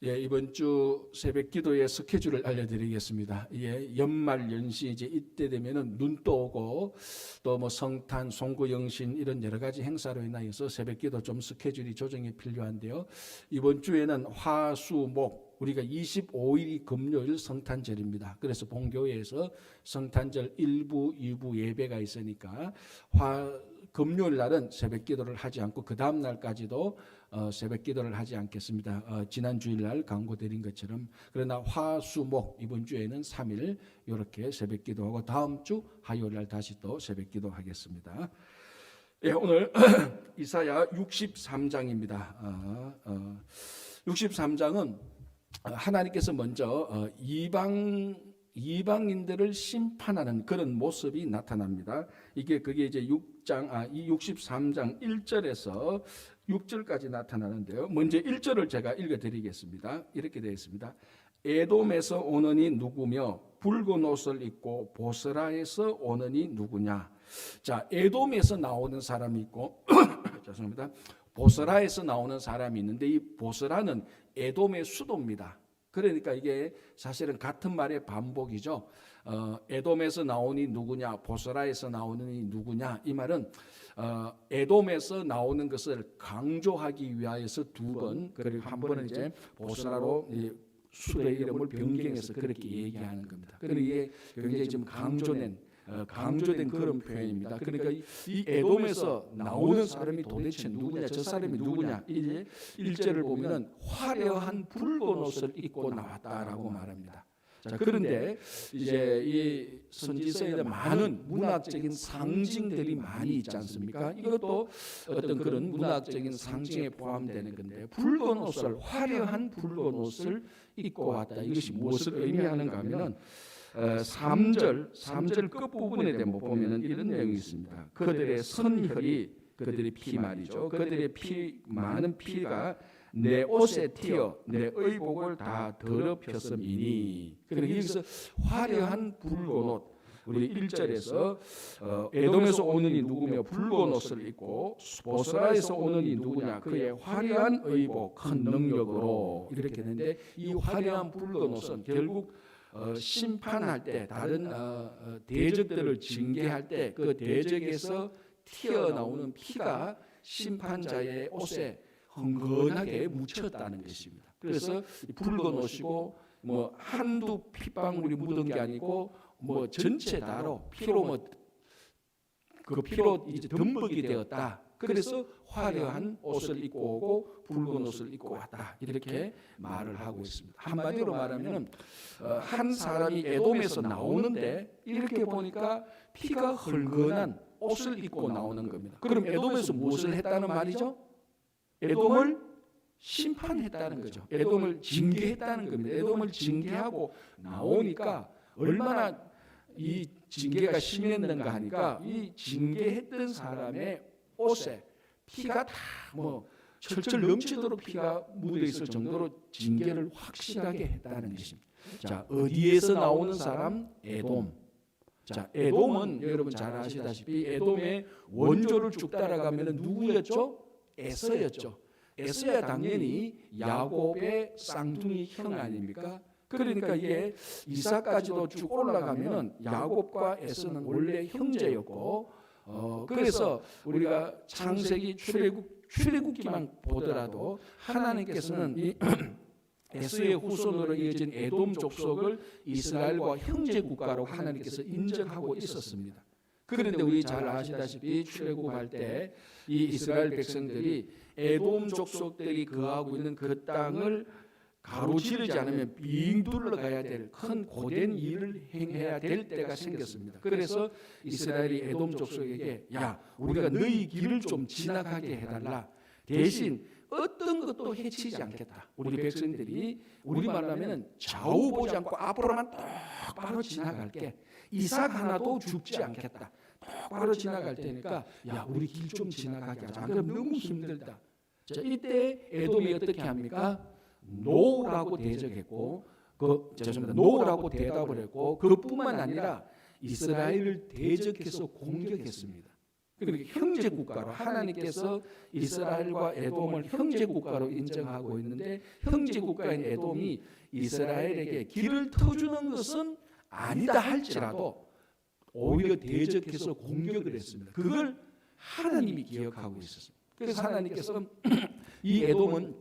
예, 이번 주 새벽 기도의 스케줄을 알려드리겠습니다. 예, 연말 연시 이제 이때 되면은 눈도 오고 또 뭐 성탄, 송구영신 이런 여러 가지 행사로 인하여서 새벽 기도 좀 스케줄이 조정이 필요한데요. 이번 주에는 화, 수, 목 우리가 25일이 금요일 성탄절입니다. 그래서 본교회에서 성탄절 1부, 2부 예배가 있으니까 금요일 날은 새벽 기도를 하지 않고 그 다음 날까지도 새벽 기도를 하지 않겠습니다. 지난 주일날 광고드린 것처럼. 그러나 화, 수, 목 이번 주에는 3일 이렇게 새벽 기도하고 다음 주 화요일 날 다시 또 새벽 기도하겠습니다. 예, 오늘 이사야 63장입니다. 63장은 하나님께서 먼저 이방인들을 심판하는 그런 모습이 나타납니다. 그게 이제 63장 1절에서 6절까지 나타나는데요. 먼저 1절을 제가 읽어드리겠습니다. 이렇게 되어 있습니다. 에돔에서 오는이 누구며 붉은 옷을 입고 보스라에서 오는이 누구냐. 자, 에돔에서 나오는 사람이 있고 죄송합니다. 보스라에서 나오는 사람이 있는데 이 보스라는 에돔의 수도입니다. 그러니까 이게 사실은 같은 말의 반복이죠. 에돔에서 나오니 누구냐, 보스라에서 나오니 누구냐. 이 말은 에돔에서 나오는 것을 강조하기 위하여서 두 번, 그리고 한 번은 이제 보스라로 수도의 이름을 변경해서 그렇게 얘기하는 겁니다. 그러니까 이게 굉장히 좀 강조된 그런 표현입니다. 그러니까 이 에돔에서 나오는 사람이 도대체 누구냐, 저 사람이 누구냐. 이제 1절을 보면은 화려한 붉은 옷을 입고 나왔다라고 말합니다. 자, 그런데 이제 이 선지서에 많은 문학적인 상징들이 많이 있지 않습니까? 이것도 어떤 그런 문학적인 상징에 포함되는 건데, 화려한 붉은 옷을 입고 왔다. 이것이 무엇을 의미하는가 하면은 3절 끝부분에 대해 보면은 이런 내용이 있습니다. 그들의 선혈이, 그들의 피 말이죠. 그들의 많은 피가 내 옷에 튀어 내 의복을 다 더럽혔음이니. 그러니까 여기서 화려한 붉은 옷, 우리 1절에서 에돔에서 오는이 누구며 붉은 옷을 입고 보스라에서 오는이 누구냐, 그의 화려한 의복 큰 능력으로 이렇게 했는데, 이 화려한 붉은 옷은 결국 심판할 때, 다른 대적들을 징계할 때 그 대적에서 튀어나오는 피가 심판자의 옷에 흥건하게 묻혔다는 것입니다. 그래서 붉은 옷이고 뭐 한두 핏방울이 묻은 게 아니고 뭐 전체 다로 피로 그 피로 이제 덤벅이 되었다. 그래서 화려한 옷을 입고 오고 붉은 옷을 입고 왔다. 이렇게 말을 하고 있습니다. 한마디로 말하면은 한 사람이 에돔에서 나오는데 이렇게 보니까 피가 흘건한 옷을 입고 나오는 겁니다. 그럼 에돔에서 무엇을 했다는 말이죠? 에돔을 심판했다는 거죠. 에돔을 징계했다는 겁니다. 에돔을 징계하고 나오니까 얼마나 이 징계가 심했는가 하니까 이 징계했던 사람의 옷에 피가 다 철철 넘치도록 피가 묻어 있을 정도로 징계를 확실하게 했다는 것입니다. 자, 어디에서 나오는 사람? 에돔. 자, 에돔은 여러분 잘 아시다시피 에돔의 원조를 쭉 따라가면 누구였죠? 에서였죠. 에서야 당연히 야곱의 쌍둥이 형 아닙니까? 그러니까 이게 이삭까지도 쭉 올라가면은 야곱과 에서는 원래 형제였고, 그래서 우리가 창세기 출애굽기만 보더라도 하나님께서는 이 에서의 후손으로 이어진 에돔 족속을 이스라엘과 형제 국가로 하나님께서 인정하고 있었습니다. 그런데 우리 잘 아시다시피 출애굽할 때 이 이스라엘 백성들이 에돔 족속들이 거하고 있는 그 땅을 가로지르지 않으면 빙 둘러가야 될 큰 고된 일을 행해야 될 때가 생겼습니다. 그래서 이스라엘이 에돔 족속에게 야, 우리가 너희 길을 좀 지나가게 해달라. 대신 어떤 것도 해치지 않겠다. 우리 백성들이 우리말로 하면 좌우 보지 않고 앞으로만 똑바로 지나갈게. 이삭 하나도 죽지 않겠다. 똑바로 지나갈 테니까 야, 우리 길 좀 지나가게 하자. 그럼 너무 힘들다. 자, 이때 에돔이 어떻게 합니까? 노라고 대적했고, 노라고 대답을 했고, 그뿐만 아니라 이스라엘을 대적해서 공격했습니다. 그러니까 형제 국가로 하나님께서 이스라엘과 에돔을 형제 국가로 인정하고 있는데 형제 국가인 에돔이 이스라엘에게 길을 터주는 것은 아니다 할지라도 오히려 대적해서 공격을 했습니다. 그걸 하나님이 기억하고 있었습니다. 그래서 하나님께서 이 에돔은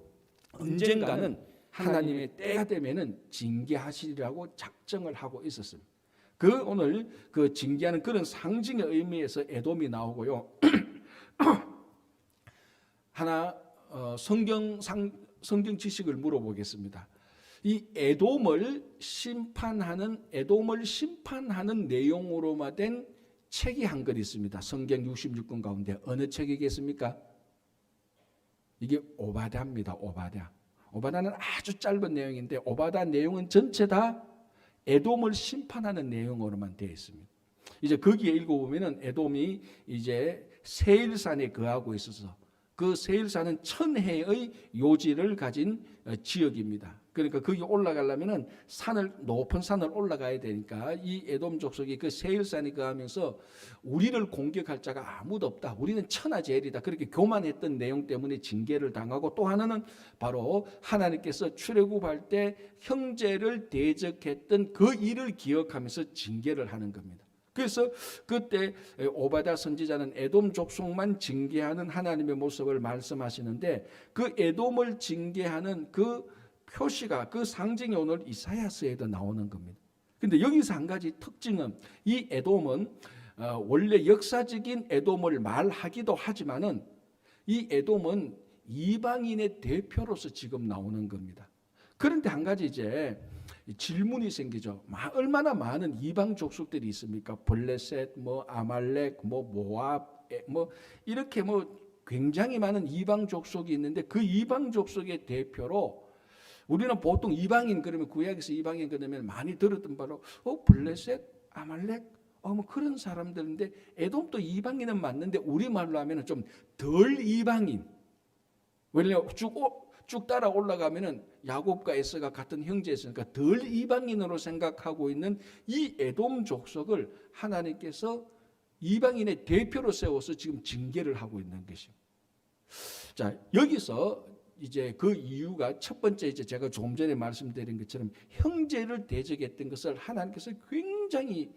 언젠가는 하나님의 때가 되면은 징계하시리라고 작정을 하고 있었습니다. 그 오늘 그 징계하는 그런 상징의 의미에서 에돔이 나오고요. 하나 성경 지식을 물어보겠습니다. 이 에돔을 심판하는 내용으로만 된 책이 한 권 있습니다. 성경 66권 가운데 어느 책이겠습니까? 이게 오바댜입니다. 오바댜는 아주 짧은 내용인데 오바댜 내용은 전체 다 에돔을 심판하는 내용으로만 되어 있습니다. 이제 거기에 읽어보면은 에돔이 이제 세일산에 거하고 있어서 그 세일산은 1000해의 요지를 가진 지역입니다. 그러니까 거기 올라가려면은 높은 산을 올라가야 되니까 이 에돔 족속이 그 세일산에 거하면서 우리를 공격할 자가 아무도 없다. 우리는 천하제일이다. 그렇게 교만했던 내용 때문에 징계를 당하고 또 하나는 바로 하나님께서 출애굽할 때 형제를 대적했던 그 일을 기억하면서 징계를 하는 겁니다. 그래서 그때 오바댜 선지자는 에돔 족속만 징계하는 하나님의 모습을 말씀하시는데 그 에돔을 징계하는 그 표시가 그 상징이 오늘 이사야서에도 나오는 겁니다. 근데 여기서 한 가지 특징은 이 에돔은 원래 역사적인 에돔을 말하기도 하지만은 이 에돔은 이방인의 대표로서 지금 나오는 겁니다. 그런데 한 가지 이제 질문이 생기죠. 얼마나 많은 이방 족속들이 있습니까? 블레셋, 아말렉, 모압, 이렇게 굉장히 많은 이방 족속이 있는데 그 이방 족속의 대표로 우리는 보통 이방인 그러면 구약에서 이방인 그러면 많이 들었던 바로 블레셋, 아말렉, 그런 사람들인데 에돔도 이방인은 맞는데 우리말로 하면은 좀 덜 이방인. 왜냐면 쭉 따라 올라가면은 야곱과 에서가 같은 형제였으니까 덜 이방인으로 생각하고 있는 이 에돔 족속을 하나님께서 이방인의 대표로 세워서 지금 징계를 하고 있는 것입니다. 자, 여기서 이제 그 이유가 첫 번째 이제 제가 조금 전에 말씀드린 것처럼 형제를 대적했던 것을 하나님께서 굉장히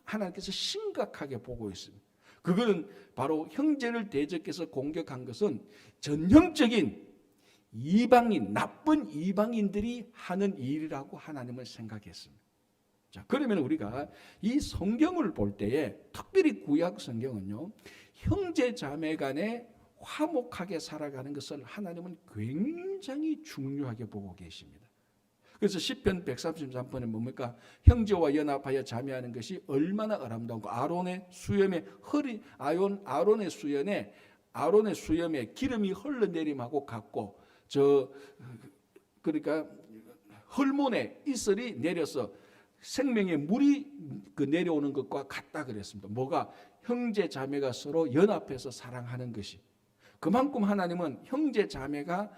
하나님께서 심각하게 보고 있습니다. 그거는 바로 형제를 대적해서 공격한 것은 전형적인 이방인, 나쁜 이방인들이 하는 일이라고 하나님은 생각했습니다. 자, 그러면 우리가 이 성경을 볼 때에 특별히 구약 성경은요, 형제 자매 간에 화목하게 살아가는 것을 하나님은 굉장히 중요하게 보고 계십니다. 그래서 시편 133편에 뭡니까? 형제와 연합하여 자매하는 것이 얼마나 아름다운가. 아론의 수염에 아론의 수염에 기름이 흘러내림하고 같고 그러니까 헐몬에 이슬이 내려서 생명의 물이 내려오는 것과 같다 그랬습니다. 뭐가? 형제 자매가 서로 연합해서 사랑하는 것이. 그만큼 하나님은 형제 자매가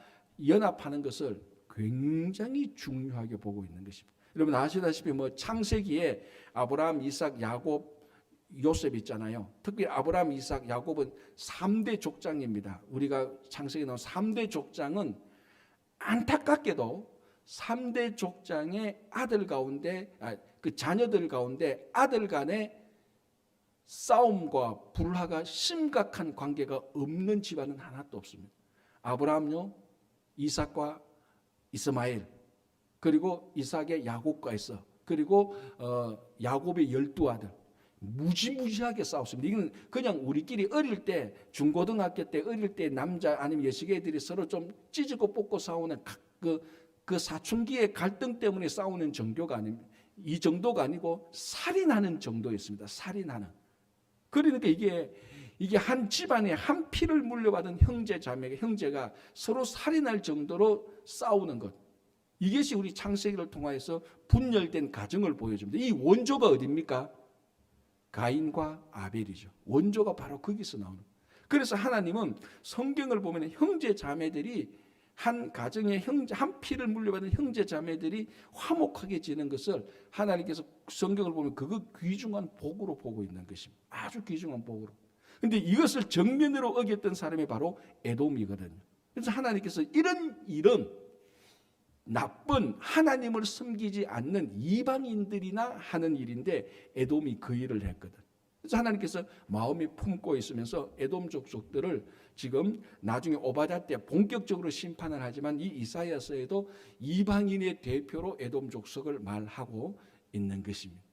연합하는 것을 굉장히 중요하게 보고 있는 것입니다. 여러분 아시다시피 창세기에 아브라함, 이삭, 야곱, 요셉 있잖아요. 특히 아브라함, 이삭, 야곱은 3대 족장입니다. 우리가 창세기에 나온 3대 족장은 안타깝게도 3대 족장의 아들 가운데 그 자녀들 가운데 아들 간의 싸움과 불화가 심각한 관계가 없는 집안은 하나도 없습니다. 아브라함요, 이삭과 이스마엘, 그리고 이삭의 야곱과 에서, 그리고 야곱의 12아들 무지무지하게 싸웠습니다. 이건 그냥 우리끼리 어릴 때 중고등학교 때 어릴 때 남자 아니면 여시개들이 서로 좀 찢고 뽑고 싸우는 그 사춘기의 갈등 때문에 싸우는 정도가 아닙니다. 이 정도가 아니고 살인하는 정도였습니다. 살인하는. 그러니까 이게 한 집안에 한 피를 물려받은 형제가 서로 살인할 정도로 싸우는 것. 이것이 우리 창세기를 통하여서 분열된 가정을 보여줍니다. 이 원조가 어디입니까? 가인과 아벨이죠. 원조가 바로 거기서 나오는 거예요. 그래서 하나님은 성경을 보면 형제 자매들이 한 가정의 한 피를 물려받은 형제 자매들이 화목하게 지는 것을 하나님께서 성경을 보면 그거 귀중한 복으로 보고 있는 것입니다. 아주 귀중한 복으로. 근데 이것을 정면으로 어겼던 사람이 바로 에돔이거든요. 그래서 하나님께서 이런 나쁜 하나님을 섬기지 않는 이방인들이나 하는 일인데 에돔이 그 일을 했거든. 그래서 하나님께서 마음이 품고 있으면서 에돔 족속들을 지금 나중에 오바댜 때 본격적으로 심판을 하지만 이 이사야서에도 이방인의 대표로 에돔 족속을 말하고 있는 것입니다.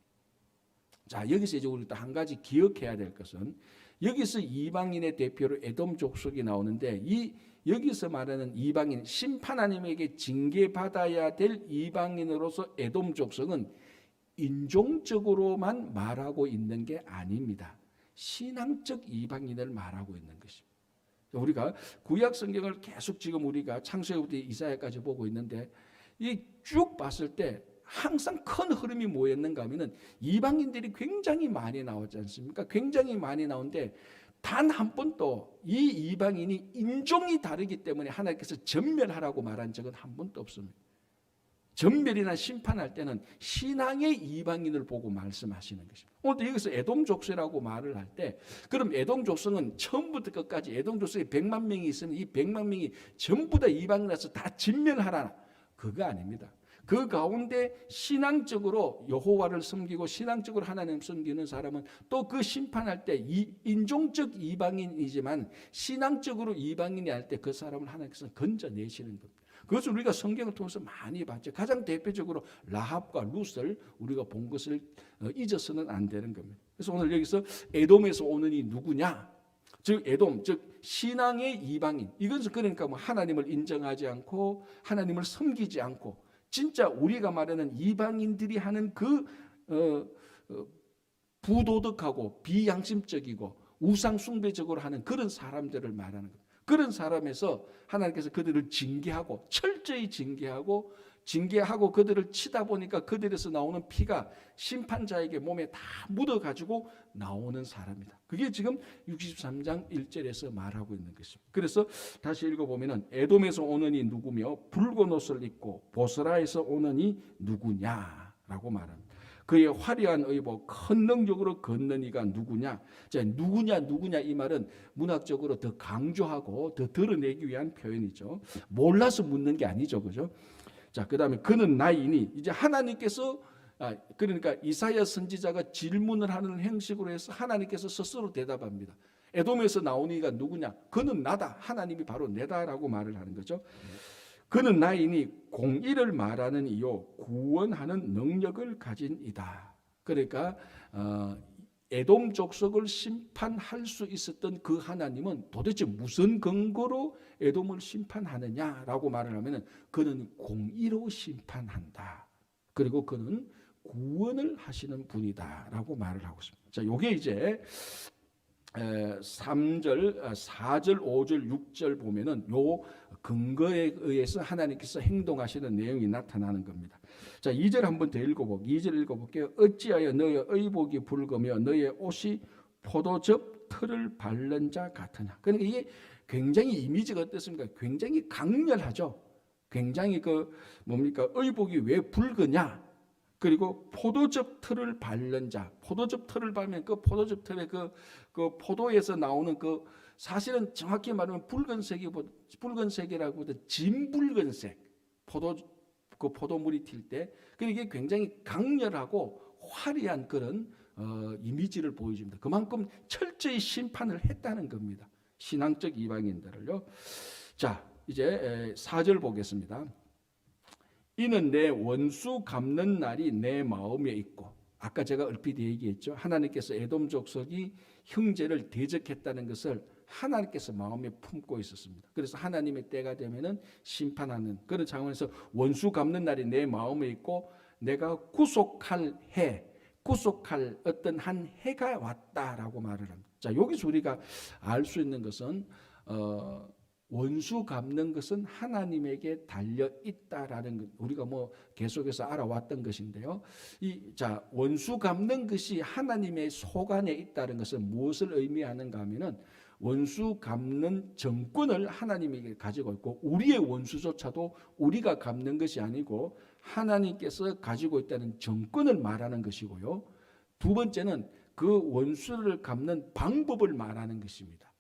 자, 여기서 이제 우리 또 한 가지 기억해야 될 것은 여기서 이방인의 대표로 에돔 족속이 나오는데 여기서 말하는 이방인, 심판 하나님에게 징계받아야 될 이방인으로서 에돔 족속은 인종적으로만 말하고 있는 게 아닙니다. 신앙적 이방인을 말하고 있는 것입니다. 우리가 구약 성경을 계속 지금 우리가 창세기부터 이사야까지 보고 있는데 이 쭉 봤을 때 항상 큰 흐름이 뭐였는가 하면은 이방인들이 굉장히 많이 나왔지 않습니까? 굉장히 많이 나오는데 단 한 번도 이 이방인이 인종이 다르기 때문에 하나님께서 전멸하라고 말한 적은 한 번도 없습니다. 전멸이나 심판할 때는 신앙의 이방인을 보고 말씀하시는 것입니다. 오늘도 여기서 에돔 족속이라고 말을 할 때 그럼 에돔 족속은 처음부터 끝까지 에돔 족속이 100만 명이 있으면 이 100만 명이 전부 다 이방인이라서 다 진멸하라. 그거 아닙니다. 그 가운데 신앙적으로 여호와를 섬기고 신앙적으로 하나님 섬기는 사람은 또 그 심판할 때 인종적 이방인이지만 신앙적으로 이방인이 할 때 그 사람을 하나님께서 건져내시는 겁니다. 그것을 우리가 성경을 통해서 많이 봤죠. 가장 대표적으로 라합과 룻을 우리가 본 것을 잊어서는 안 되는 겁니다. 그래서 오늘 여기서 에돔에서 오는 이 누구냐? 즉 에돔, 즉 신앙의 이방인. 이것은 그러니까 뭐 하나님을 인정하지 않고 하나님을 섬기지 않고 진짜 우리가 말하는 이방인들이 하는 그 부도덕하고 비양심적이고 우상 숭배적으로 하는 그런 사람들을 말하는 거예요. 그런 사람에서 하나님께서 그들을 징계하고 철저히 징계하고 그들을 치다 보니까 그들에서 나오는 피가 심판자에게 몸에 다 묻어가지고 나오는 사람이다. 그게 지금 63장 1절에서 말하고 있는 것입니다. 그래서 다시 읽어보면 에돔에서 오는 이 누구며 붉은 옷을 입고 보스라에서 오는 이 누구냐라고 말합니다. 그의 화려한 의복 큰 능력으로 걷는 이가 누구냐? 자, 누구냐 이 말은 문학적으로 더 강조하고 더 드러내기 위한 표현이죠. 몰라서 묻는 게 아니죠. 그죠? 자, 그다음에 그는 나이니 이제 하나님께서 그러니까 이사야 선지자가 질문을 하는 형식으로 해서 하나님께서 스스로 대답합니다. 에돔에서 나오는 이가 누구냐? 그는 나다. 하나님이 바로 내다라고 말을 하는 거죠. 그는 나이니 공의를 말하는 이요 구원하는 능력을 가진 이다. 그러니까 에돔 족속을 심판할 수 있었던 그 하나님은 도대체 무슨 근거로 에돔을 심판하느냐라고 말을 하면 그는 공의로 심판한다. 그리고 그는 구원을 하시는 분이다라고 말을 하고 있습니다. 자, 요게 이제 3절, 4절, 5절, 6절 보면은 요 근거에 의해서 하나님께서 행동하시는 내용이 나타나는 겁니다. 자, 2절 한번 더 읽어볼게요. 2절 읽어볼게요. 어찌하여 너의 의복이 붉으며 너의 옷이 포도즙 틀을 바른 자 같으냐. 그러니까 이게 굉장히 이미지가 어떻습니까? 굉장히 강렬하죠. 굉장히 의복이 왜 붉으냐? 그리고 포도즙 틀을 바른 자, 포도즙 틀을 바르면 그 포도즙 틀에 그 포도에서 나오는 그 사실은 정확히 말하면 붉은색이라고보다 진붉은색 포도물이 튈 때, 이게 굉장히 강렬하고 화려한 그런 이미지를 보여줍니다. 그만큼 철저히 심판을 했다는 겁니다. 신앙적 이방인들을요. 자, 이제 4절 보겠습니다. 이는 내 원수 갚는 날이 내 마음에 있고, 아까 제가 얼핏 얘기했죠. 하나님께서 에돔 족속이 형제를 대적했다는 것을 하나님께서 마음에 품고 있었습니다. 그래서 하나님의 때가 되면은 심판하는 그런 상황에서 원수 갚는 날이 내 마음에 있고 내가 구속할 어떤 한 해가 왔다라고 말을 합니다. 자, 여기서 우리가 알 수 있는 것은 원수 갚는 것은 하나님에게 달려 있다라는 것, 우리가 계속해서 알아왔던 것인데요. 원수 갚는 것이 하나님의 소관에 있다는 것은 무엇을 의미하는가 하면은 원수 갚는 정권을 하나님에게 가지고 있고 우리의 원수조차도 우리가 갚는 것이 아니고 하나님께서 가지고 있다는 정권을 말하는 것이고요. 두 번째는 그 원수를 갚는 방법을 말하는 것입니다.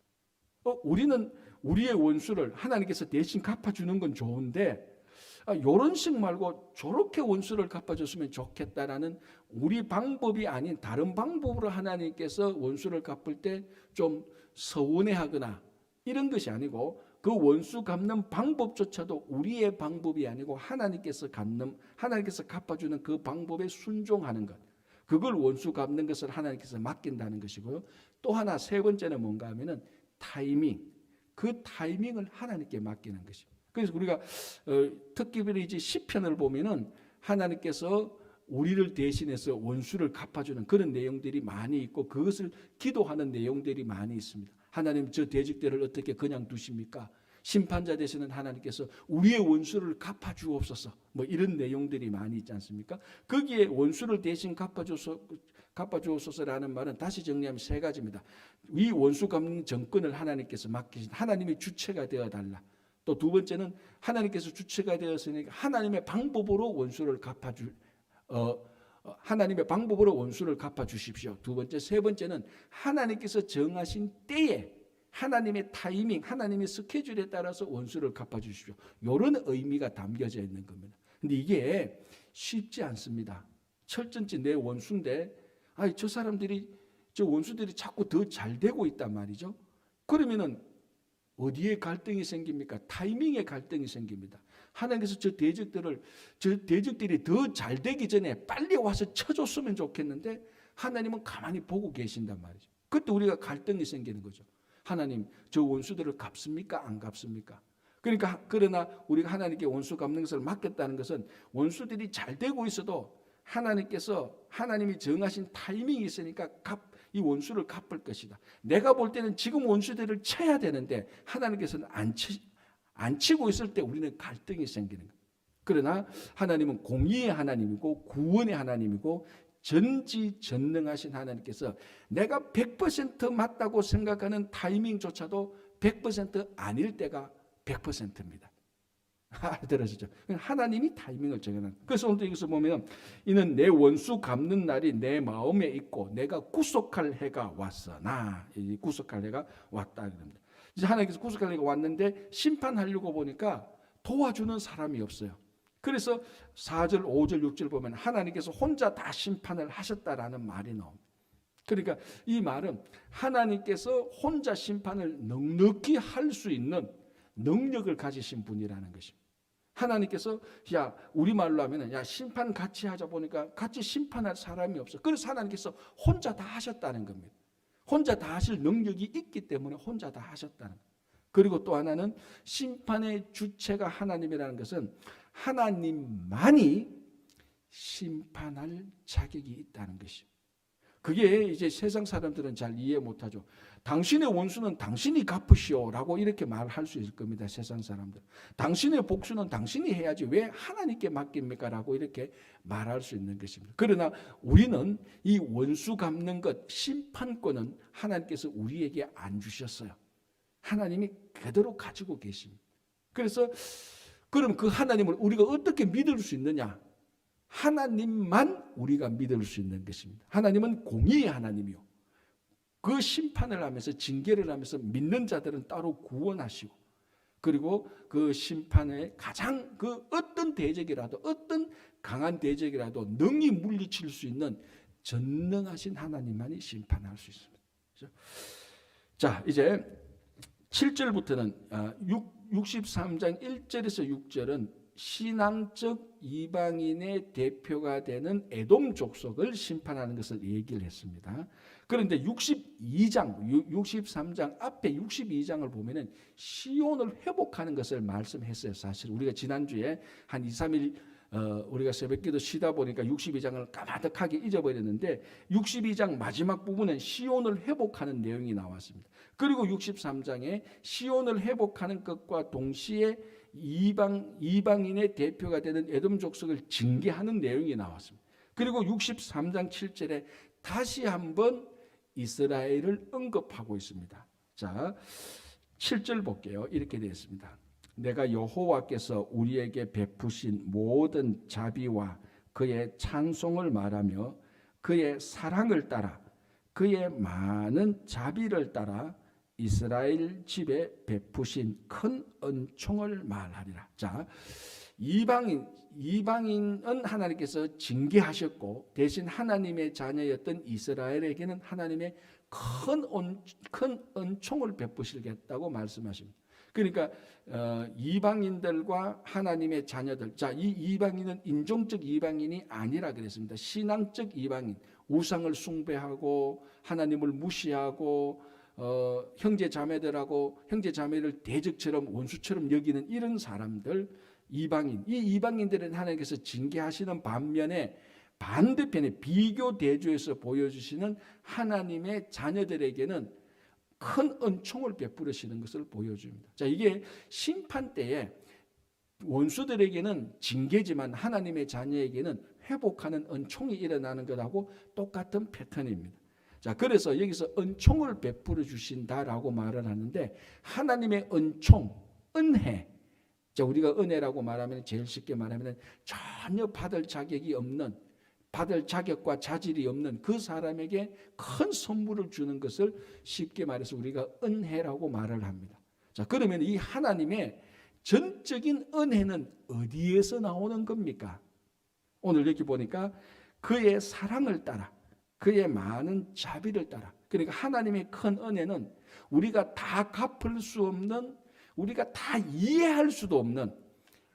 우리는 우리의 원수를 하나님께서 대신 갚아주는 건 좋은데 이런 식 말고 저렇게 원수를 갚아줬으면 좋겠다라는 우리 방법이 아닌 다른 방법으로 하나님께서 원수를 갚을 때 좀 서운해하거나 이런 것이 아니고 그 원수 갚는 방법조차도 우리의 방법이 아니고 하나님께서 갚아주는 그 방법에 순종하는 것, 그걸 원수 갚는 것을 하나님께서 맡긴다는 것이고요. 또 하나 세 번째는 뭔가 하면은 타이밍, 그 타이밍을 하나님께 맡기는 것입니다. 그래서 우리가 특별히 이제 시편을 보면은 하나님께서 우리를 대신해서 원수를 갚아주는 그런 내용들이 많이 있고 그것을 기도하는 내용들이 많이 있습니다. 하나님 저 대적들을 어떻게 그냥 두십니까? 심판자 되시는 하나님께서 우리의 원수를 갚아주옵소서. 뭐 이런 내용들이 많이 있지 않습니까? 거기에 원수를 대신 갚아주옵소서라는 말은 다시 정리하면 세 가지입니다. 이 원수 갚는 정권을 하나님께서 맡기신 하나님의 주체가 되어달라. 또 두 번째는 하나님께서 주체가 되었으니까 하나님의 방법으로 원수를 하나님의 방법으로 원수를 갚아주십시오. 두 번째, 세 번째는 하나님께서 정하신 때에 하나님의 타이밍, 하나님의 스케줄에 따라서 원수를 갚아주십시오. 이런 의미가 담겨져 있는 겁니다. 근데 이게 쉽지 않습니다. 철전지 내 원수인데 저 사람들이 저 원수들이 자꾸 더 잘 되고 있단 말이죠. 그러면은 어디에 갈등이 생깁니까? 타이밍에 갈등이 생깁니다. 하나님께서 저 대적들이 더 잘 되기 전에 빨리 와서 쳐줬으면 좋겠는데 하나님은 가만히 보고 계신단 말이죠. 그때 우리가 갈등이 생기는 거죠. 하나님 저 원수들을 갚습니까? 안 갚습니까? 그러나 우리가 하나님께 원수 갚는 것을 맡겼다는 것은 원수들이 잘 되고 있어도 하나님께서 하나님이 정하신 타이밍이 있으니까 이 원수를 갚을 것이다. 내가 볼 때는 지금 원수들을 쳐야 되는데 하나님께서는 안 치고 있을 때 우리는 갈등이 생기는 거예요. 그러나 하나님은 공의의 하나님이고 구원의 하나님이고 전지전능하신 하나님께서 내가 100% 맞다고 생각하는 타이밍조차도 100% 아닐 때가 100%입니다. 들으시죠? 하나님이 타이밍을 정해놓은. 그래서 오늘 여기서 보면 이는 내 원수 갚는 날이 내 마음에 있고 내가 구속할 해가 왔으나, 이 구속할 해가 왔다 그럽니다. 이제 하나님께서 구속할 해가 왔는데 심판하려고 보니까 도와주는 사람이 없어요. 그래서 4절, 5절, 6절 보면 하나님께서 혼자 다 심판을 하셨다라는 말이 나옵니다. 그러니까 이 말은 하나님께서 혼자 심판을 넉넉히 할 수 있는 능력을 가지신 분이라는 것입니다. 하나님께서 우리말로 하면 심판 같이 하자 보니까 같이 심판할 사람이 없어. 그래서 하나님께서 혼자 다 하셨다는 겁니다. 혼자 다 하실 능력이 있기 때문에 혼자 다 하셨다는 거예요. 그리고 또 하나는 심판의 주체가 하나님이라는 것은 하나님만이 심판할 자격이 있다는 것입니다. 그게 이제 세상 사람들은 잘 이해 못하죠. 당신의 원수는 당신이 갚으시오라고 이렇게 말할 수 있을 겁니다. 세상 사람들. 당신의 복수는 당신이 해야지 왜 하나님께 맡깁니까? 라고 이렇게 말할 수 있는 것입니다. 그러나 우리는 이 원수 갚는 것, 심판권은 하나님께서 우리에게 안 주셨어요. 하나님이 그대로 가지고 계십니다. 그래서 그럼 그 하나님을 우리가 어떻게 믿을 수 있느냐? 하나님만 우리가 믿을 수 있는 것입니다. 하나님은 공의의 하나님이요. 그 심판을 하면서 징계를 하면서 믿는 자들은 따로 구원하시고, 그리고 그 심판에 가장 그 어떤 대적이라도 어떤 강한 대적이라도 능히 물리칠 수 있는 전능하신 하나님만이 심판할 수 있습니다. 그렇죠? 자, 이제 7절부터는 63장 1절에서 6절은 신앙적 이방인의 대표가 되는 에돔 족속을 심판하는 것을 얘기를 했습니다. 그런데 63장 앞에 62장을 보면은 시온을 회복하는 것을 말씀했어요. 사실 우리가 지난주에 한 2, 3일 우리가 새벽기도 쉬다 보니까 62장을 까마득하게 잊어버렸는데 62장 마지막 부분은 시온을 회복하는 내용이 나왔습니다. 그리고 63장에 시온을 회복하는 것과 동시에 이방인의 대표가 되는 에돔 족속을 징계하는 내용이 나왔습니다. 그리고 63장 7절에 다시 한번 이스라엘을 언급하고 있습니다. 자, 7절 볼게요. 이렇게 되어 있습니다. 내가 여호와께서 우리에게 베푸신 모든 자비와 그의 찬송을 말하며 그의 사랑을 따라 그의 많은 자비를 따라 이스라엘 집에 베푸신 큰 은총을 말하리라. 자, 이방인은 하나님께서 징계하셨고 대신 하나님의 자녀였던 이스라엘에게는 하나님의 큰 은총을 베푸시겠다고 말씀하십니다. 그러니까 이방인들과 하나님의 자녀들, 자, 이 이방인은 인종적 이방인이 아니라 그랬습니다. 신앙적 이방인, 우상을 숭배하고 하나님을 무시하고 형제 자매들하고 형제 자매를 대적처럼 원수처럼 여기는 이런 사람들, 이방인. 이 이방인들은 하나님께서 징계하시는 반면에 반대편에 비교 대조해서 보여주시는 하나님의 자녀들에게는 큰 은총을 베푸시는 것을 보여줍니다. 자, 이게 심판 때에 원수들에게는 징계지만 하나님의 자녀에게는 회복하는 은총이 일어나는 것하고 똑같은 패턴입니다. 자, 그래서 여기서 은총을 베풀어 주신다라고 말을 하는데 하나님의 은총, 은혜. 자, 우리가 은혜라고 말하면 제일 쉽게 말하면 전혀 받을 자격이 없는, 받을 자격과 자질이 없는 그 사람에게 큰 선물을 주는 것을 쉽게 말해서 우리가 은혜라고 말을 합니다. 자, 그러면 이 하나님의 전적인 은혜는 어디에서 나오는 겁니까? 오늘 여기 보니까 그의 사랑을 따라, 그의 많은 자비를 따라. 그러니까 하나님의 큰 은혜는 우리가 다 갚을 수 없는, 우리가 다 이해할 수도 없는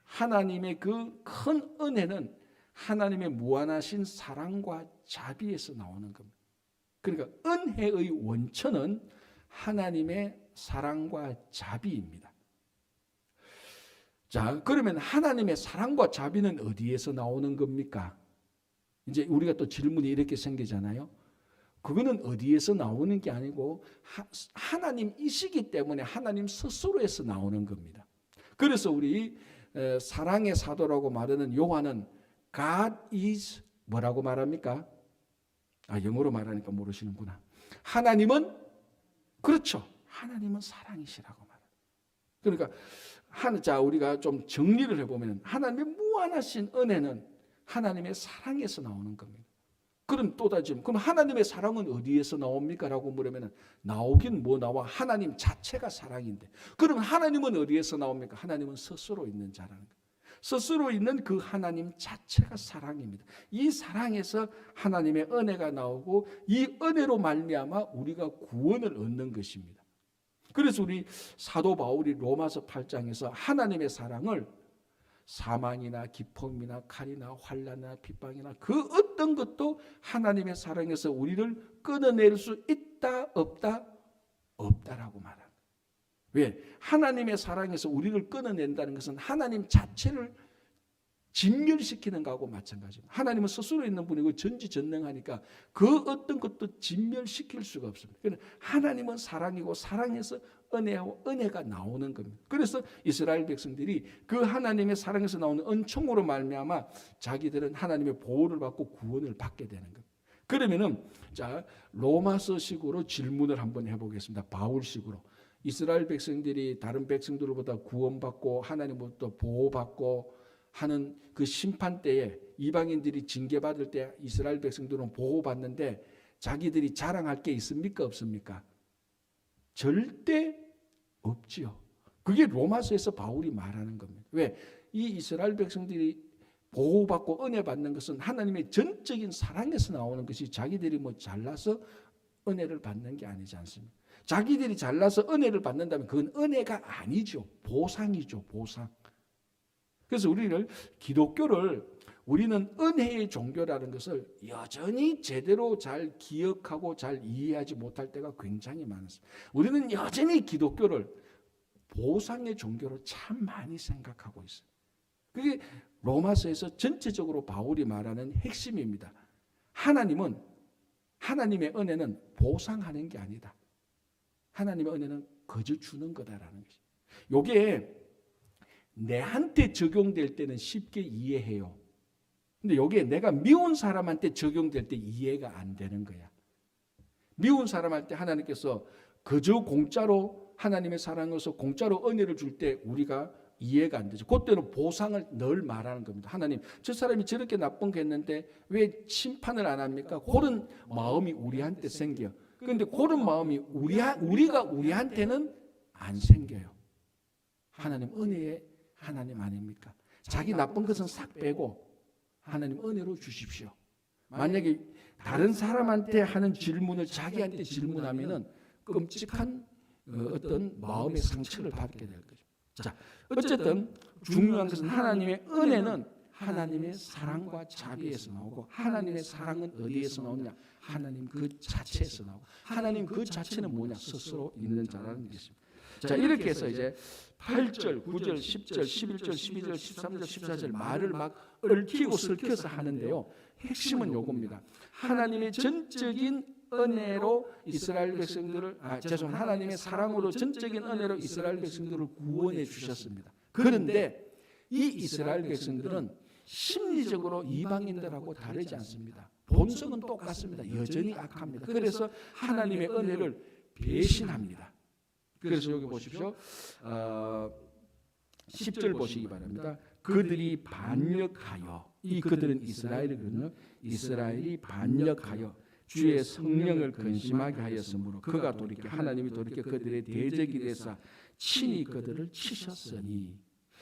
하나님의 그 큰 은혜는 하나님의 무한하신 사랑과 자비에서 나오는 겁니다. 그러니까 은혜의 원천은 하나님의 사랑과 자비입니다. 자, 그러면 하나님의 사랑과 자비는 어디에서 나오는 겁니까? 이제 우리가 또 질문이 이렇게 생기잖아요. 그거는 어디에서 나오는 게 아니고 하나님이시기 때문에 하나님 스스로에서 나오는 겁니다. 그래서 우리 사랑의 사도라고 말하는 요한은 God is 뭐라고 말합니까? 영어로 말하니까 모르시는구나. 하나님은 그렇죠. 하나님은 사랑이시라고 말합니다. 그러니까 자, 우리가 좀 정리를 해보면 하나님의 무한하신 은혜는 하나님의 사랑에서 나오는 겁니다. 그럼 또 다시 그럼 하나님의 사랑은 어디에서 나옵니까? 라고 물으면 나오긴 뭐 나와? 하나님 자체가 사랑인데 그럼 하나님은 어디에서 나옵니까? 하나님은 스스로 있는 자라는 거예요. 스스로 있는 그 하나님 자체가 사랑입니다. 이 사랑에서 하나님의 은혜가 나오고 이 은혜로 말미암아 우리가 구원을 얻는 것입니다. 그래서 우리 사도 바울이 로마서 8장에서 하나님의 사랑을 사망이나 기쁨이나 칼이나 환난이나 핍박이나 그 어떤 것도 하나님의 사랑에서 우리를 끊어낼 수 있다 없다? 없다라고 말합니다. 왜? 하나님의 사랑에서 우리를 끊어낸다는 것은 하나님 자체를 진멸시키는 것하고 마찬가지입니다. 하나님은 스스로 있는 분이고 전지전능하니까 그 어떤 것도 진멸시킬 수가 없습니다. 그러니까 하나님은 사랑이고 사랑에서 은혜가 나오는 겁니다. 그래서 이스라엘 백성들이 그 하나님의 사랑에서 나오는 은총으로 말미암아 자기들은 하나님의 보호를 받고 구원을 받게 되는 겁니다. 그러면은 자, 로마서식으로 질문을 한번 해보겠습니다. 바울식으로. 이스라엘 백성들이 다른 백성들보다 구원받고 하나님으로부터 보호받고 하는 그 심판 때에 이방인들이 징계받을 때 이스라엘 백성들은 보호받는데 자기들이 자랑할 게 있습니까? 없습니까? 절대 없지요. 그게 로마서에서 바울이 말하는 겁니다. 왜? 이 이스라엘 백성들이 보호받고 은혜 받는 것은 하나님의 전적인 사랑에서 나오는 것이 자기들이 뭐 잘나서 은혜를 받는 게 아니지 않습니까? 자기들이 잘나서 은혜를 받는다면 그건 은혜가 아니죠. 보상이죠. 보상. 그래서 기독교를 우리는 은혜의 종교라는 것을 여전히 제대로 잘 기억하고 잘 이해하지 못할 때가 굉장히 많습니다. 우리는 여전히 기독교를 보상의 종교로 참 많이 생각하고 있어요. 그게 로마서에서 전체적으로 바울이 말하는 핵심입니다. 하나님의 은혜는 보상하는 게 아니다. 하나님의 은혜는 거저 주는 거다라는 것이. 요게 내한테 적용될 때는 쉽게 이해해요. 근데 요게 내가 미운 사람한테 적용될 때 이해가 안 되는 거야. 미운 사람한테 하나님께서 그저 공짜로 하나님의 사랑으로서 공짜로 은혜를 줄 때 우리가 이해가 안 되죠. 그때는 보상을 늘 말하는 겁니다. 하나님, 저 사람이 저렇게 나쁜 거 했는데 왜 심판을 안 합니까? 그런 마음이 우리한테 생겨요. 그런데 그런 마음이 우리가 우리한테는 안 생겨요. 하나님 은혜의 하나님 아닙니까? 자기 나쁜 것은 싹 빼고 하나님 은혜로 주십시오. 만약에 다른 사람한테 하는 질문을 자기한테 질문하면은 끔찍한 어떤 마음의 상처를 받게 될 거죠. 자, 어쨌든 중요한 것은 하나님의 은혜는 하나님의 사랑과 자비에서 나오고, 하나님의 사랑은 어디에서 나오냐? 하나님 그 자체에서 나오고, 하나님 그 자체는 뭐냐? 스스로 있는 자라는 것입니다. 자, 이렇게 해서 이제 8절, 9절, 10절, 11절, 12절, 13절, 14절 말을 막 얽히고 설켜서 하는데요. 핵심은 요겁니다. 하나님의 전적인 은혜로 이스라엘 백성들을 하나님의 사랑으로 전적인 은혜로 이스라엘 백성들을 구원해 주셨습니다. 그런데 이 이스라엘 백성들은 심리적으로 이방인들하고 다르지 않습니다. 본성은 똑같습니다. 여전히 악합니다. 그래서 하나님의 은혜를 배신합니다. 그래서 여기 보십시오. 10절 보시기 바랍니다. 그들이 반역하여, 이 그들은 이스라엘이거든요. 이스라엘이 반역하여 주의 성령을 근심하게 하였으므로 그가 돌이켜, 하나님이 돌이켜 그들의 대적이 되사 친히 그들을 치셨으니.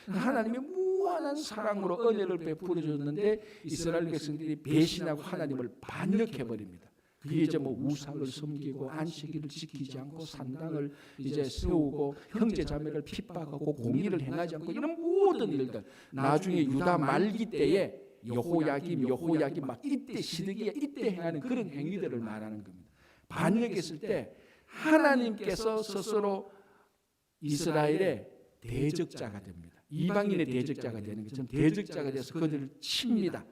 하나님이 무한한 사랑으로 은혜를 베풀어 줬는데 이스라엘 백성들이 배신하고 하나님을 반역해 버립니다. 그게 이제 뭐 우상을 섬기고 안식일을 지키지 않고 산당을 이제 세우고 형제 자매를 핍박하고 공의를 행하지 않고 이런 모든 일들, 나중에 유다 말기 때에 여호야김 막 이때 시드기야 이때 행하는 그런 행위들을 말하는 겁니다. 반역했을 때 하나님께서 스스로 이스라엘의 대적자가 됩니다. 이방인의 대적자가 되는 것처럼 대적자가 돼서 그들을 칩니다.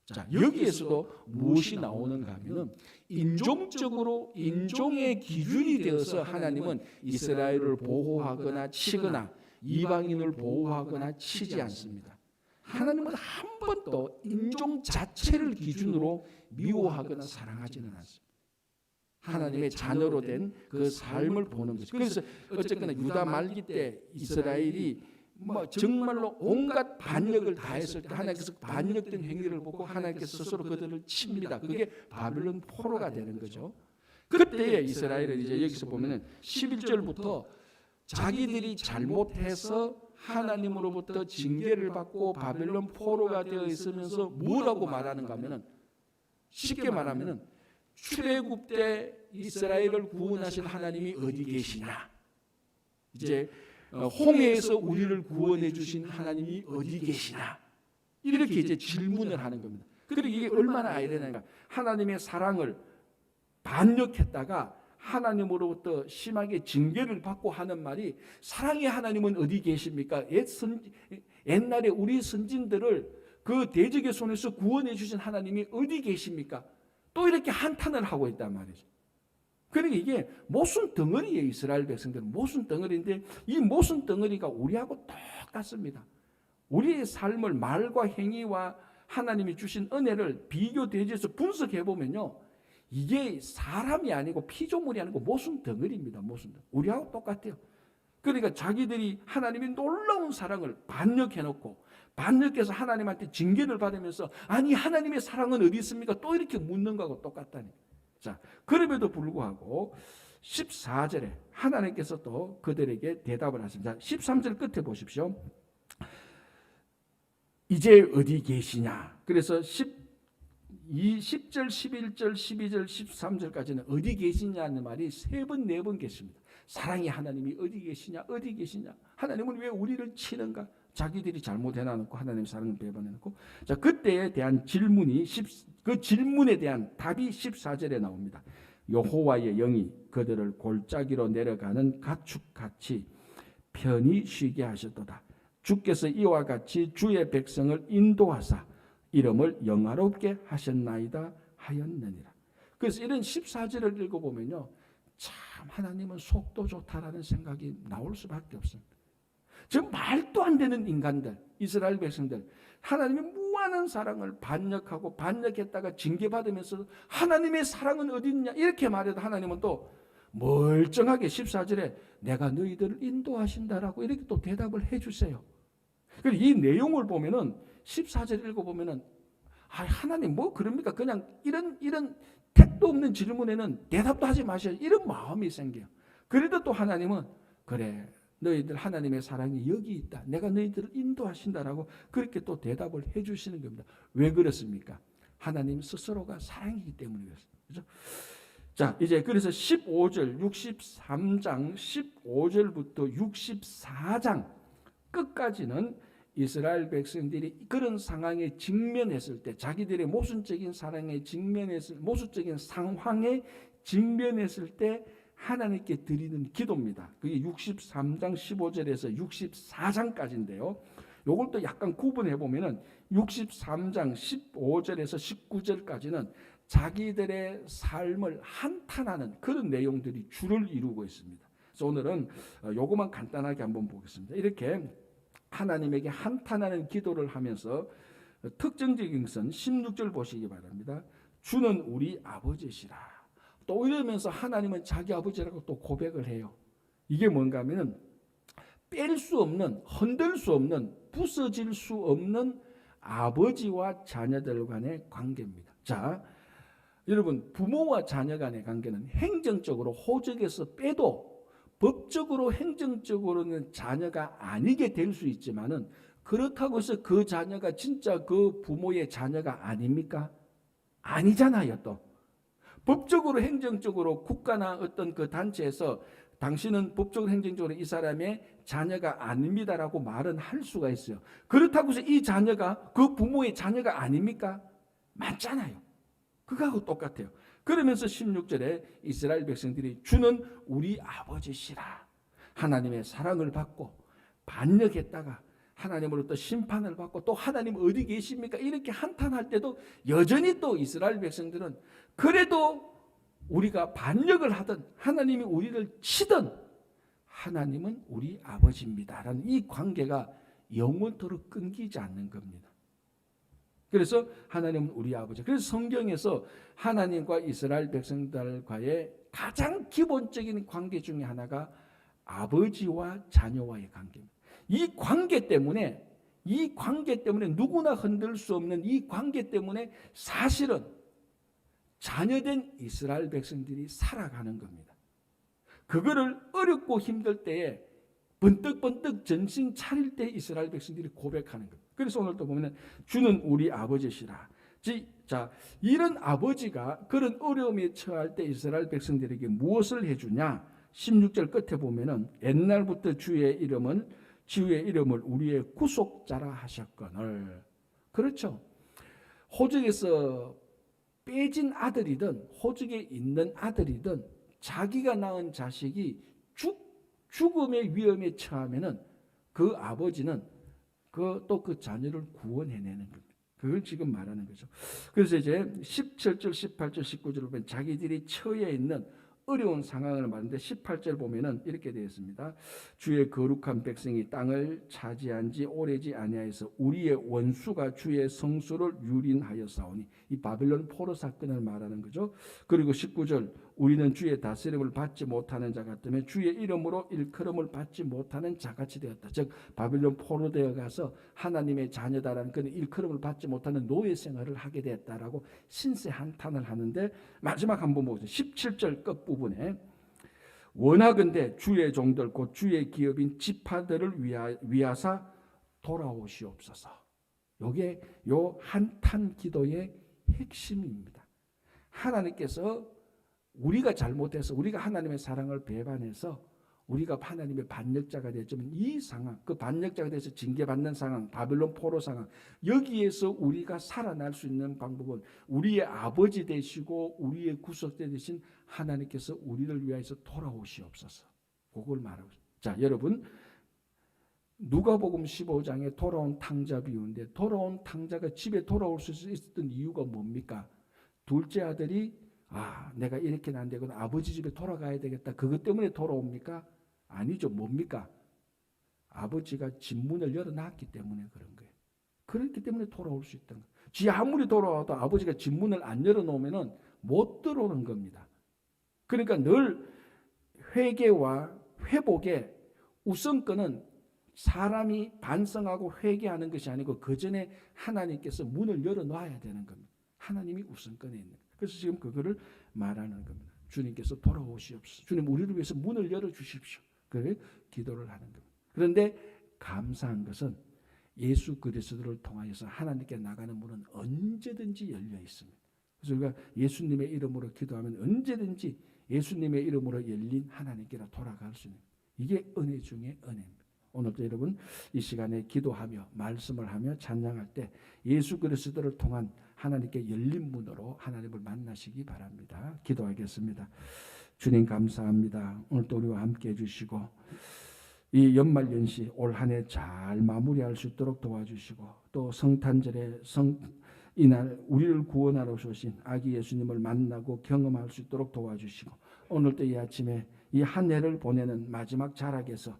자, 여기에서도 무엇이 나오는가 하면은 인종적으로 인종의 기준이 되어서 하나님은 이스라엘을 보호하거나 치거나 이방인을 보호하거나 치지 않습니다. 하나님은 한 번도 인종 자체를 기준으로 미워하거나 사랑하지는 않습니다. 하나님의 자녀로 된 그 삶을 보는 거죠. 그래서 어쨌거나 유다 말기 때 이스라엘이 정말로 온갖 반역을 다 했을 때 하나님께서 반역된 행위를 보고 하나님께서 스스로 그들을 칩니다. 그게 바벨론 포로가 되는 거죠. 그때에 이스라엘은 이제 여기서 보면은 11절부터 자기들이 잘못해서 하나님으로부터 징계를 받고 바벨론 포로가 되어 있으면서 뭐라고 말하는가 하면은, 쉽게 말하면은 출애굽 때 이스라엘을 구원하신 하나님이 어디 계시냐? 이제 홍해에서 우리를 구원해 주신 하나님이 어디 계시냐? 이렇게 이제 질문을 하는 겁니다. 그리고 이게 얼마나 아이러니한가? 하나님의 사랑을 반역했다가 하나님으로부터 심하게 징계를 받고 하는 말이, 사랑의 하나님은 어디 계십니까? 옛날에 우리 선진들을 그 대적의 손에서 구원해 주신 하나님이 어디 계십니까? 또 이렇게 한탄을 하고 있단 말이죠. 그러니까 이게 모순 덩어리예요. 이스라엘 백성들은 모순 덩어리인데 이 모순 덩어리가 우리하고 똑같습니다. 우리의 삶을 말과 행위와 하나님이 주신 은혜를 비교 대조해서 분석해 보면요, 이게 사람이 아니고 피조물이 아니고 모순 덩어리입니다. 모순 덩어리. 우리하고 똑같아요. 그러니까 자기들이 하나님의 놀라운 사랑을 반역해놓고 반역해서 하나님한테 징계를 받으면서 아니 하나님의 사랑은 어디 있습니까? 또 이렇게 묻는 거하고 똑같다니. 자, 그럼에도 불구하고 14절에 하나님께서 또 그들에게 대답을 하십니다. 13절 끝에 보십시오. 이제 어디 계시냐? 그래서 10절, 11절, 12절, 13절까지는 어디 계시냐는 말이 3번, 4번 계십니다. 사랑의 하나님이 어디 계시냐? 어디 계시냐? 하나님은 왜 우리를 치는가? 자기들이 잘못해놔놓고 하나님의 사랑을 배반해놓고. 자, 그때에 대한 질문이 그 질문에 대한 답이 14절에 나옵니다. 여호와의 영이 그들을 골짜기로 내려가는 가축같이 편히 쉬게 하셨도다. 주께서 이와 같이 주의 백성을 인도하사 이름을 영화롭게 하셨나이다 하였느니라. 그래서 이런 14절을 읽어보면요, 참 하나님은 속도 좋다라는 생각이 나올 수밖에 없습니다. 저 말도 안 되는 인간들, 이스라엘 백성들, 하나님의 무한한 사랑을 반역하고 반역했다가 징계받으면서 하나님의 사랑은 어디 있냐 이렇게 말해도 하나님은 또 멀쩡하게 14절에 내가 너희들을 인도하신다라고 이렇게 또 대답을 해주세요. 그래서 이 내용을 보면은 14절 읽어보면은 하나님 뭐 그럽니까? 그냥 이런 택도 없는 질문에는 대답도 하지 마셔. 이런 마음이 생겨요. 그래도 또 하나님은 그래 너희들 하나님의 사랑이 여기 있다. 내가 너희들을 인도하신다라고 그렇게 또 대답을 해주시는 겁니다. 왜 그렇습니까? 하나님 스스로가 사랑이기 때문에 그렇습니다. 그렇죠? 자, 이제 그래서 15절, 63장 15절부터 64장 끝까지는 이스라엘 백성들이 그런 상황에 직면했을 때, 자기들의 모순적인 상황에 직면했을 때 하나님께 드리는 기도입니다. 그게 63장 15절에서 64장까지인데요. 요걸 또 약간 구분해 보면은 63장 15절에서 19절까지는 자기들의 삶을 한탄하는 그런 내용들이 주를 이루고 있습니다. 그래서 오늘은 요것만 간단하게 한번 보겠습니다. 이렇게 하나님에게 한탄하는 기도를 하면서 특징적인 것은 16절 보시기 바랍니다. 주는 우리 아버지시라. 또 이러면서 하나님은 자기 아버지라고 또 고백을 해요. 이게 뭔가 하면은 뺄 수 없는, 흔들 수 없는, 부서질 수 없는 아버지와 자녀들 간의 관계입니다. 자, 여러분 부모와 자녀 간의 관계는 행정적으로 호적에서 빼도 법적으로 행정적으로는 자녀가 아니게 될 수 있지만은 그렇다고 해서 그 자녀가 진짜 그 부모의 자녀가 아닙니까? 아니잖아요. 또 법적으로 행정적으로 국가나 어떤 그 단체에서 당신은 법적으로 행정적으로 이 사람의 자녀가 아닙니다라고 말은 할 수가 있어요. 그렇다고 해서 이 자녀가 그 부모의 자녀가 아닙니까? 맞잖아요. 그거하고 똑같아요. 그러면서 16절에 이스라엘 백성들이 주는 우리 아버지시라. 하나님의 사랑을 받고 반역했다가 하나님으로부터 심판을 받고 또 하나님 어디 계십니까? 이렇게 한탄할 때도 여전히 또 이스라엘 백성들은 그래도 우리가 반역을 하든 하나님이 우리를 치든 하나님은 우리 아버지입니다라는 이 관계가 영원토록 끊기지 않는 겁니다. 그래서 하나님은 우리 아버지. 그래서 성경에서 하나님과 이스라엘 백성들과의 가장 기본적인 관계 중에 하나가 아버지와 자녀와의 관계입니다. 이 관계 때문에 누구나 흔들 수 없는 이 관계 때문에 사실은 자녀된 이스라엘 백성들이 살아가는 겁니다. 그거를 어렵고 힘들 때에 번뜩번뜩 정신 차릴 때 이스라엘 백성들이 고백하는 겁니다. 그래서 오늘도 보면 주는 우리 아버지시라. 자, 이런 아버지가 그런 어려움에 처할 때 이스라엘 백성들에게 무엇을 해주냐? 16절 끝에 보면은 옛날부터 주의 이름을 우리의 구속자라 하셨거늘. 그렇죠. 호적에서 빼진 아들이든 호적에 있는 아들이든 자기가 낳은 자식이 죽음의 위험에 처하면은 그 아버지는 또 그 자녀를 구원해내는 겁니다. 그걸 지금 말하는 거죠. 그래서 이제 17절, 18절, 19절을 보면 자기들이 처해 있는 어려운 상황을 말하는데 18절 보면은 이렇게 되어 있습니다. 주의 거룩한 백성이 땅을 차지한 지 오래지 아니하여서 우리의 원수가 주의 성소를 유린하였사오니 이 바벨론 포로 사건을 말하는 거죠. 그리고 19절 우리는 주의 다스림을 받지 못하는 자 같으면 주의 이름으로 일컬음을 받지 못하는 자같이 되었다. 즉 바벨론 포로 되어 가서 하나님의 자녀다라는 그런 일컬음을 받지 못하는 노예 생활을 하게 되었다라고 신세 한탄을 하는데 마지막 한번 보세요. 17절 끝부분에 원하건대 주의 종들 곧 주의 기업인 지파들을 위하사 돌아오시옵소서. 이게 요 한탄 기도의 핵심입니다. 하나님께서 우리가 잘못해서 우리가 하나님의 사랑을 배반해서 우리가 하나님의 반역자가 되었지만 이 상황, 그 반역자가 돼서 징계받는 상황, 바벨론 포로 상황, 여기에서 우리가 살아날 수 있는 방법은 우리의 아버지 되시고 우리의 구속자 되신 하나님께서 우리를 위하여서 돌아오시옵소서. 그걸 말하고 있습니다. 자, 여러분 누가복음 15장에 돌아온 탕자 비유인데 돌아온 탕자가 집에 돌아올 수 있었던 이유가 뭡니까? 둘째 아들이 내가 이렇게는 안 되거든. 아버지 집에 돌아가야 되겠다. 그것 때문에 돌아옵니까? 아니죠. 뭡니까? 아버지가 집문을 열어놨기 때문에 그런 거예요. 그렇기 때문에 돌아올 수 있다는 거예요. 지 아무리 돌아와도 아버지가 집문을 안 열어놓으면 못 들어오는 겁니다. 그러니까 늘 회개와 회복의 우선권은 사람이 반성하고 회개하는 것이 아니고 그 전에 하나님께서 문을 열어놔야 되는 겁니다. 하나님이 우선권에 있는 거예요. 그래서 지금 그거를 말하는 겁니다. 주님께서 돌아오시옵소서. 주님 우리를 위해서 문을 열어주십시오. 그래 기도를 하는 겁니다. 그런데 감사한 것은 예수 그리스도를 통하여서 하나님께 나가는 문은 언제든지 열려 있습니다. 그래서 우리가 예수님의 이름으로 기도하면 언제든지 예수님의 이름으로 열린 하나님께로 돌아갈 수 있는, 이게 은혜 중에 은혜입니다. 오늘도 여러분 이 시간에 기도하며 말씀을 하며 찬양할 때 예수 그리스도를 통한 하나님께 열린 문으로 하나님을 만나시기 바랍니다. 기도하겠습니다. 주님 감사합니다. 오늘도 우리와 함께 해주시고 이 연말연시 올 한 해 잘 마무리할 수 있도록 도와주시고 또 성탄절에 이날 우리를 구원하러 오신 아기 예수님을 만나고 경험할 수 있도록 도와주시고 오늘도 이 아침에 이 한 해를 보내는 마지막 자락에서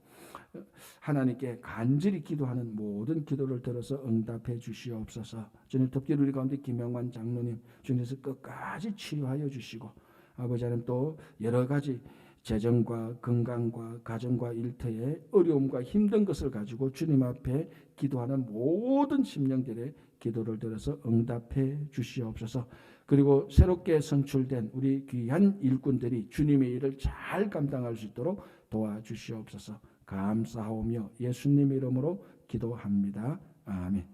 하나님께 간절히 기도하는 모든 기도를 들어서 응답해 주시옵소서. 주님 특별히 우리 가운데 김영환 장로님 주님께서 끝까지 치유하여 주시고 아버지 하나님 또 여러 가지 재정과 건강과 가정과 일터에 어려움과 힘든 것을 가지고 주님 앞에 기도하는 모든 심령들의 기도를 들어서 응답해 주시옵소서. 그리고 새롭게 선출된 우리 귀한 일꾼들이 주님의 일을 잘 감당할 수 있도록 도와주시옵소서. 감사하오며 예수님 이름으로 기도합니다. 아멘.